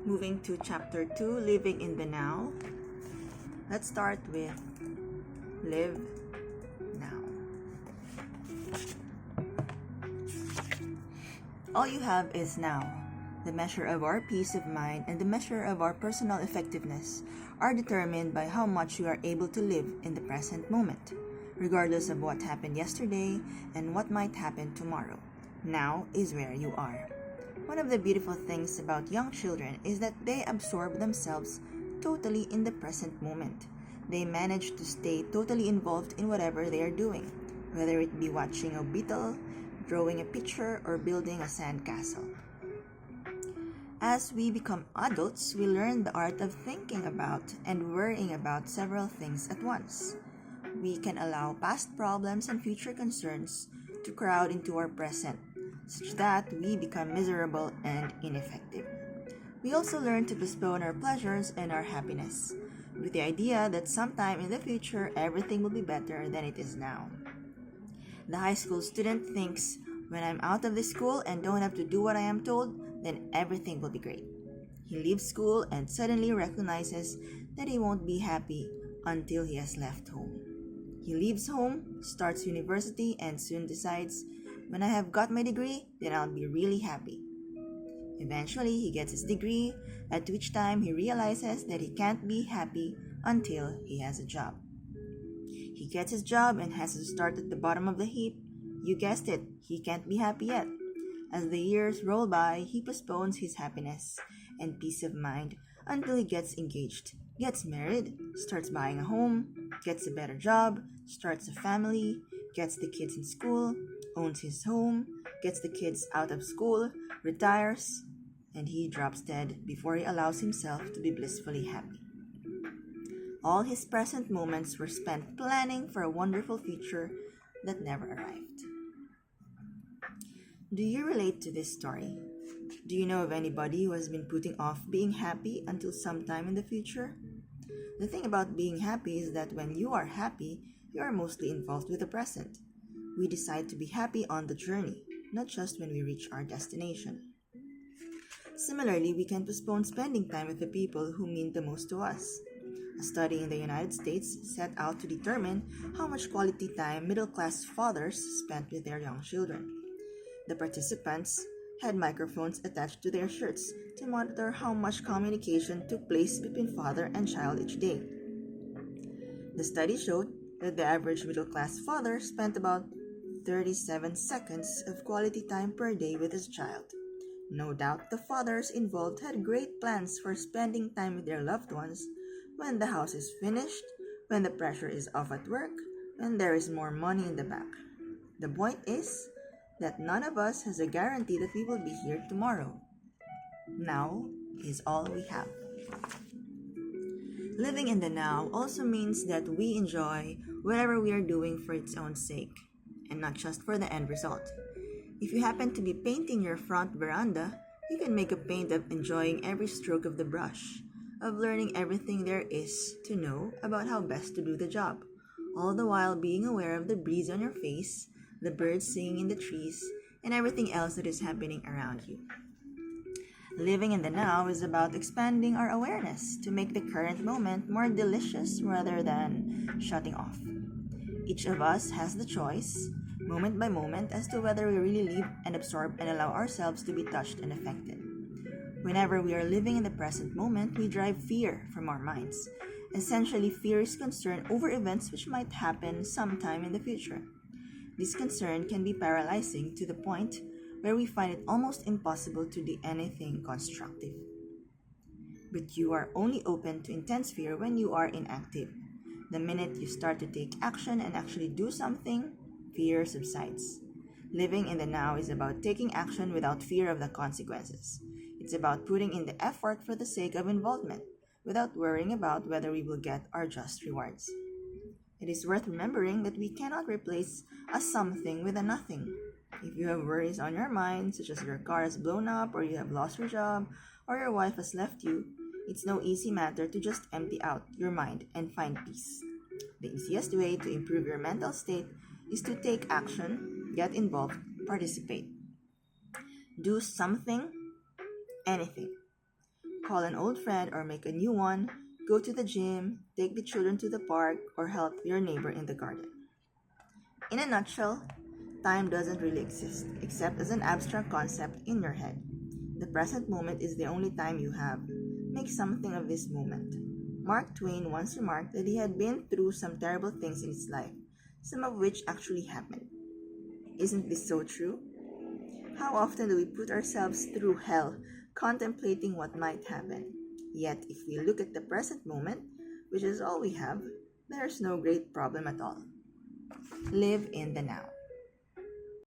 Moving to chapter 2, Living in the Now. Let's start with Live Now. All you have is now. The measure of our peace of mind and the measure of our personal effectiveness are determined by how much we are able to live in the present moment, regardless of what happened yesterday and what might happen tomorrow. Now is where you are. One of the beautiful things about young children is that they absorb themselves totally in the present moment. They manage to stay totally involved in whatever they are doing, whether it be watching a beetle, drawing a picture, or building a sandcastle. As we become adults, we learn the art of thinking about and worrying about several things at once. We can allow past problems and future concerns to crowd into our present, such that we become miserable and ineffective. We also learn to postpone our pleasures and our happiness, with the idea that sometime in the future everything will be better than it is now. The high school student thinks, when I'm out of this school and don't have to do what I am told, then everything will be great. He leaves school and suddenly recognizes that he won't be happy until he has left home. He leaves home, starts university, and soon decides, when I have got my degree, then I'll be really happy. Eventually, he gets his degree, at which time he realizes that he can't be happy until he has a job. He gets his job and has to start at the bottom of the heap. You guessed it, he can't be happy yet. As the years roll by, he postpones his happiness and peace of mind until he gets engaged, gets married, starts buying a home, gets a better job, starts a family, gets the kids in school, owns his home, gets the kids out of school, retires, and he drops dead before he allows himself to be blissfully happy. All his present moments were spent planning for a wonderful future that never arrived. Do you relate to this story? Do you know of anybody who has been putting off being happy until sometime in the future? The thing about being happy is that when you are happy, you are mostly involved with the present. We decide to be happy on the journey, not just when we reach our destination. Similarly, we can postpone spending time with the people who mean the most to us. A study in the United States set out to determine how much quality time middle-class fathers spent with their young children. The participants had microphones attached to their shirts to monitor how much communication took place between father and child each day. The study showed that the average middle-class father spent about 37 seconds of quality time per day with his child. No doubt the fathers involved had great plans for spending time with their loved ones when the house is finished, when the pressure is off at work, when there is more money in the bank. The point is that none of us has a guarantee that we will be here tomorrow. Now is all we have. Living in the now also means that we enjoy whatever we are doing for its own sake, and not just for the end result. If you happen to be painting your front veranda, you can make a paint of enjoying every stroke of the brush, of learning everything there is to know about how best to do the job, all the while being aware of the breeze on your face, the birds singing in the trees, and everything else that is happening around you. Living in the now is about expanding our awareness to make the current moment more delicious rather than shutting off. Each of us has the choice, moment by moment, as to whether we really live and absorb and allow ourselves to be touched and affected. Whenever we are living in the present moment, we drive fear from our minds. Essentially, fear is concern over events which might happen sometime in the future. This concern can be paralyzing to the point where we find it almost impossible to do anything constructive. But you are only open to intense fear when you are inactive. The minute you start to take action and actually do something, fear subsides. Living in the now is about taking action without fear of the consequences. It's about putting in the effort for the sake of involvement, without worrying about whether we will get our just rewards. It is worth remembering that we cannot replace a something with a nothing. If you have worries on your mind, such as your car has blown up, or you have lost your job, or your wife has left you, it's no easy matter to just empty out your mind and find peace. The easiest way to improve your mental state is to take action, get involved, participate. Do something, anything. call an old friend or make a new one, go to the gym, take the children to the park, or help your neighbor in the garden. In a nutshell, time doesn't really exist except as an abstract concept in your head. The present moment is the only time you have. Make something of this moment. Mark Twain once remarked that he had been through some terrible things in his life, some of which actually happened. Isn't this so true? How often do we put ourselves through hell contemplating what might happen? Yet, if we look at the present moment, which is all we have, there's no great problem at all. Live in the now.